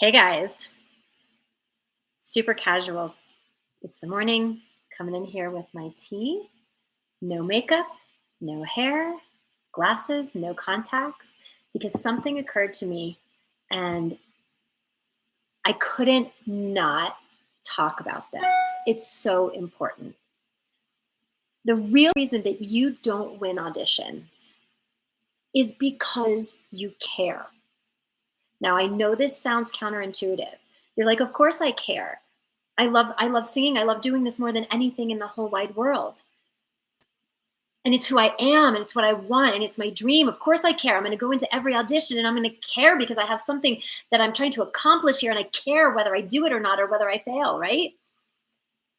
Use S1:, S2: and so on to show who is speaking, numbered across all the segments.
S1: Hey guys, super casual. It's the morning, coming in here with my tea, no makeup, no hair, glasses, no contacts, because something occurred to me and I couldn't not talk about this. It's so important. The real reason that you don't win auditions is because you care. Now, I know this sounds counterintuitive. You're like, of course I care. I love singing. I love doing this more than anything in the whole wide world. And it's who I am, and it's what I want, and it's my dream. Of course I care. I'm going to go into every audition and I'm going to care because I have something that I'm trying to accomplish here, and I care whether I do it or not, or whether I fail, right?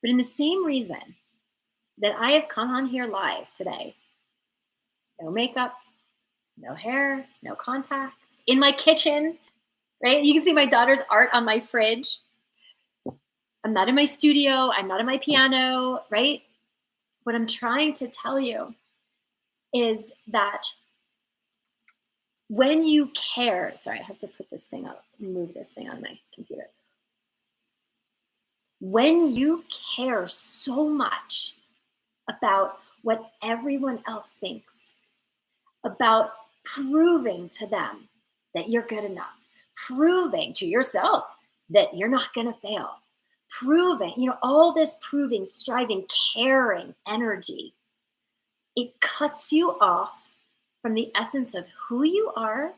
S1: But in the same reason that I have come on here live today, no makeup, no hair, no contacts, in my kitchen, right? You can see my daughter's art on my fridge. I'm not in my studio. I'm not in my piano, right? What I'm trying to tell you is that when you care, sorry, I have to put this thing up, move this thing on my computer. When you care so much about what everyone else thinks, about proving to them that you're good enough, proving to yourself that you're not going to fail, proving, all this proving, striving, caring energy, it cuts you off from the essence of who you are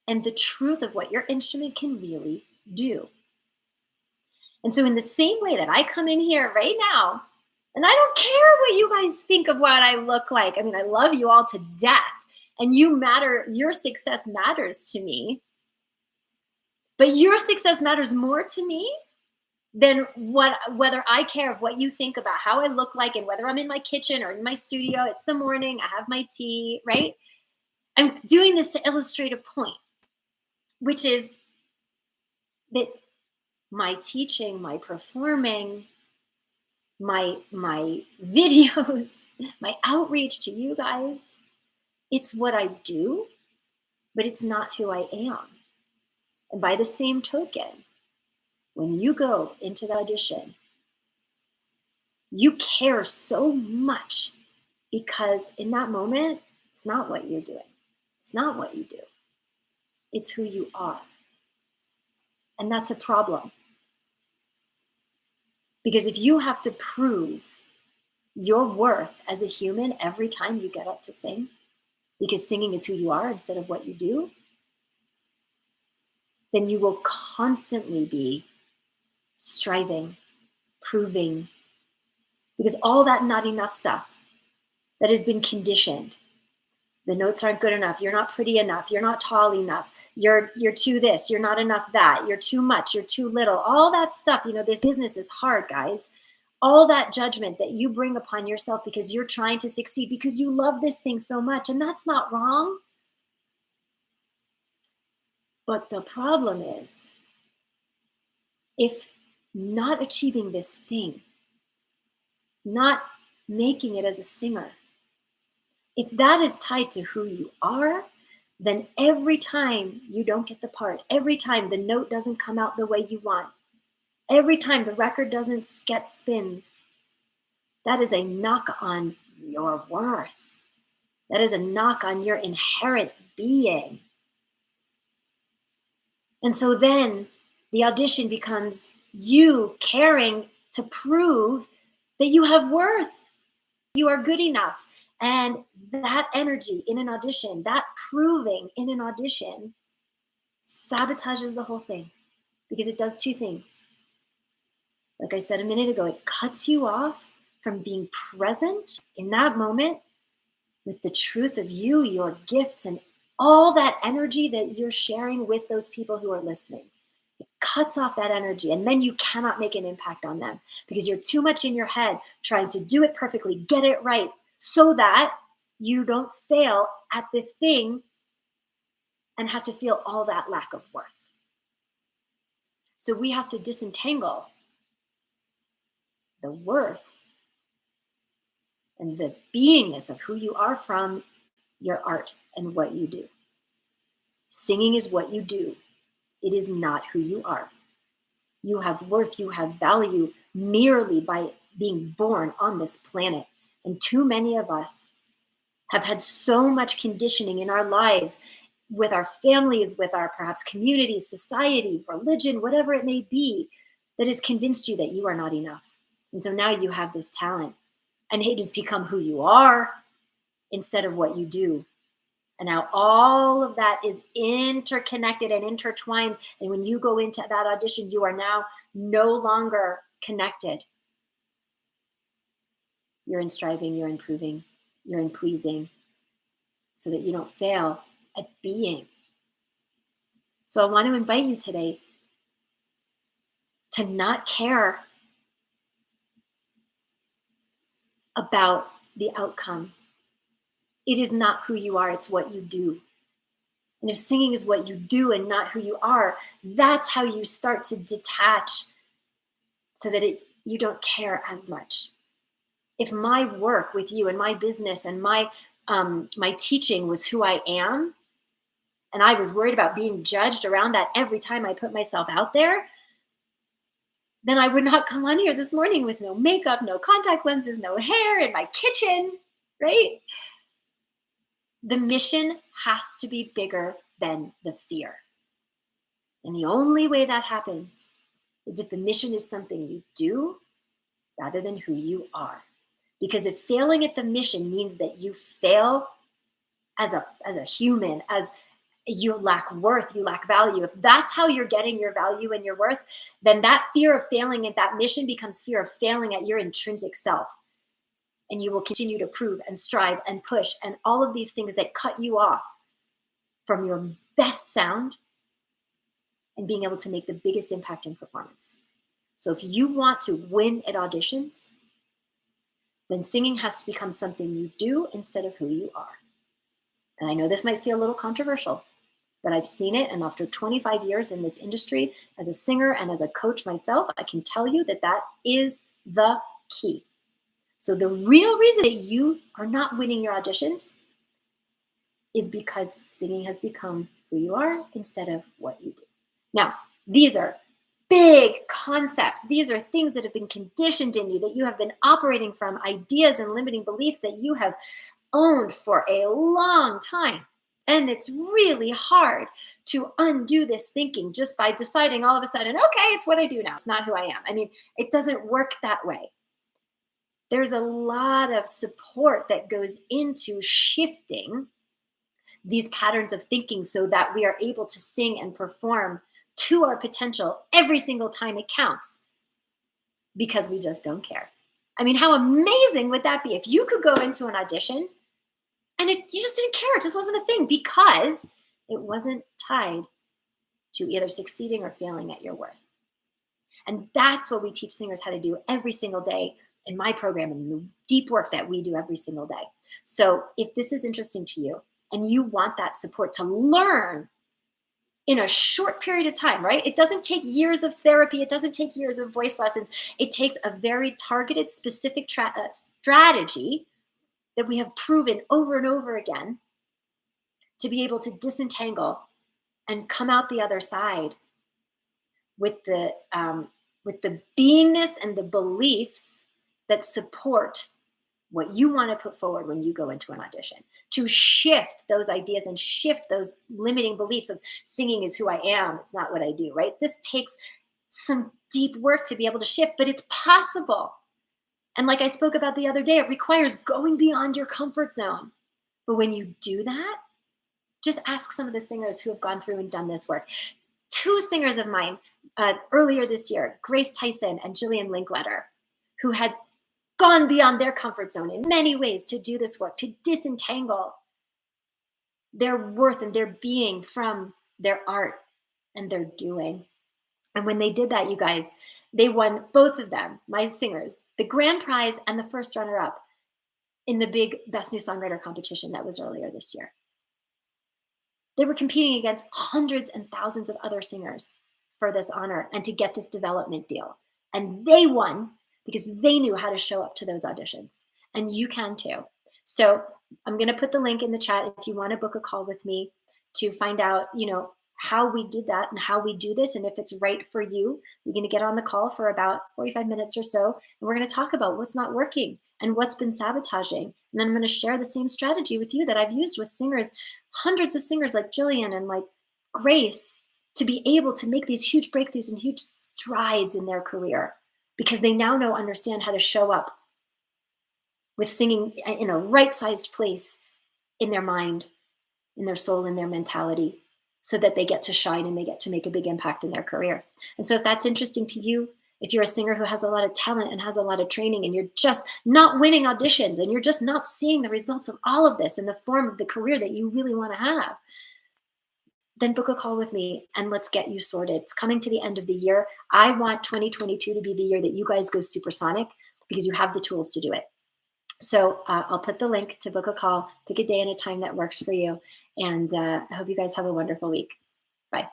S1: and the truth of what your instrument can really do. And so in the same way that I come in here right now, and I don't care what you guys think of what I look like. I mean, I love you all to death, and you matter, your success matters to me. But your success matters more to me than whether I care of what you think about how I look like and whether I'm in my kitchen or in my studio. It's the morning, I have my tea, right? I'm doing this to illustrate a point, which is that my teaching, my performing, my videos, my outreach to you guys, it's what I do, but it's not who I am. And by the same token, when you go into the audition, you care so much because in that moment, it's not what you're doing. It's not what you do. It's who you are. And that's a problem. Because if you have to prove your worth as a human every time you get up to sing, because singing is who you are instead of what you do, then you will constantly be striving, proving, because all that not enough stuff that has been conditioned, the notes aren't good enough, you're not pretty enough, you're not tall enough, you're too this, you're not enough that, you're too much, you're too little, all that stuff. This business is hard, guys. All that judgment that you bring upon yourself because you're trying to succeed, because you love this thing so much, and that's not wrong. But the problem is, if not achieving this thing, not making it as a singer, if that is tied to who you are, then every time you don't get the part, every time the note doesn't come out the way you want, every time the record doesn't get spins, that is a knock on your worth. That is a knock on your inherent being. And so then the audition becomes you caring to prove that you have worth, you are good enough. And that energy in an audition, that proving in an audition, sabotages the whole thing, because it does two things. Like I said a minute ago, it cuts you off from being present in that moment with the truth of you, your gifts, and all that energy that you're sharing with those people who are listening. It cuts off that energy, and then you cannot make an impact on them because you're too much in your head trying to do it perfectly, get it right, so that you don't fail at this thing and have to feel all that lack of worth. So we have to disentangle the worth and the beingness of who you are from your art and what you do. Singing is what you do. It is not who you are. You have worth, you have value merely by being born on this planet. And too many of us have had so much conditioning in our lives, with our families, with our perhaps communities, society, religion, whatever it may be, that has convinced you that you are not enough. And so now you have this talent, and it has become who you are instead of what you do. And now all of that is interconnected and intertwined. And when you go into that audition, you are now no longer connected. You're in striving, you're in proving, you're in pleasing, so that you don't fail at being. So I want to invite you today to not care about the outcome. It is not who you are, it's what you do. And if singing is what you do and not who you are, that's how you start to detach, so that you don't care as much. If my work with you and my business and my teaching was who I am, and I was worried about being judged around that every time I put myself out there, then I would not come on here this morning with no makeup, no contact lenses, no hair, in my kitchen, right? The mission has to be bigger than the fear. And the only way that happens is if the mission is something you do rather than who you are. Because if failing at the mission means that you fail as a human, as you lack worth, you lack value, if that's how you're getting your value and your worth, then that fear of failing at that mission becomes fear of failing at your intrinsic self. And you will continue to prove and strive and push and all of these things that cut you off from your best sound and being able to make the biggest impact in performance. So if you want to win at auditions, then singing has to become something you do instead of who you are. And I know this might feel a little controversial, but I've seen it. And after 25 years in this industry as a singer and as a coach myself, I can tell you that that is the key. So the real reason that you are not winning your auditions is because singing has become who you are instead of what you do. Now, these are big concepts. These are things that have been conditioned in you, that you have been operating from, ideas and limiting beliefs that you have owned for a long time. And it's really hard to undo this thinking just by deciding all of a sudden, okay, it's what I do now. It's not who I am. I mean, it doesn't work that way. There's a lot of support that goes into shifting these patterns of thinking so that we are able to sing and perform to our potential every single time it counts, because we just don't care. I mean, how amazing would that be if you could go into an audition and you just didn't care. It just wasn't a thing because it wasn't tied to either succeeding or failing at your worth. And that's what we teach singers how to do every single day in my program and the deep work that we do every single day. So if this is interesting to you and you want that support to learn in a short period of time, right? It doesn't take years of therapy. It doesn't take years of voice lessons. It takes a very targeted, specific strategy that we have proven over and over again to be able to disentangle and come out the other side with the beingness and the beliefs that support what you want to put forward when you go into an audition, to shift those ideas and shift those limiting beliefs of singing is who I am, it's not what I do, right? This takes some deep work to be able to shift, but it's possible. And like I spoke about the other day, it requires going beyond your comfort zone. But when you do that, just ask some of the singers who have gone through and done this work. Two singers of mine earlier this year, Grace Tyson and Jillian Linkletter, who had gone beyond their comfort zone in many ways to do this work, to disentangle their worth and their being from their art and their doing. And when they did that, you guys, they won, both of them, my singers, the grand prize and the first runner-up in the big Best New Songwriter competition that was earlier this year. They were competing against hundreds and thousands of other singers for this honor and to get this development deal. And they won because they knew how to show up to those auditions. And you can too. So I'm going to put the link in the chat if you want to book a call with me to find out, how we did that and how we do this. And if it's right for you, we're going to get on the call for about 45 minutes or so. And we're going to talk about what's not working and what's been sabotaging. And then I'm going to share the same strategy with you that I've used with singers, hundreds of singers like Jillian and like Grace, to be able to make these huge breakthroughs and huge strides in their career because they now understand how to show up with singing in a right-sized place in their mind, in their soul, in their mentality, so that they get to shine and they get to make a big impact in their career. And so if that's interesting to you, if you're a singer who has a lot of talent and has a lot of training and you're just not winning auditions and you're just not seeing the results of all of this in the form of the career that you really want to have, then book a call with me and let's get you sorted. It's coming to the end of the year. I want 2022 to be the year that you guys go supersonic because you have the tools to do it. So I'll put the link to book a call, pick a day and a time that works for you. And I hope you guys have a wonderful week. Bye.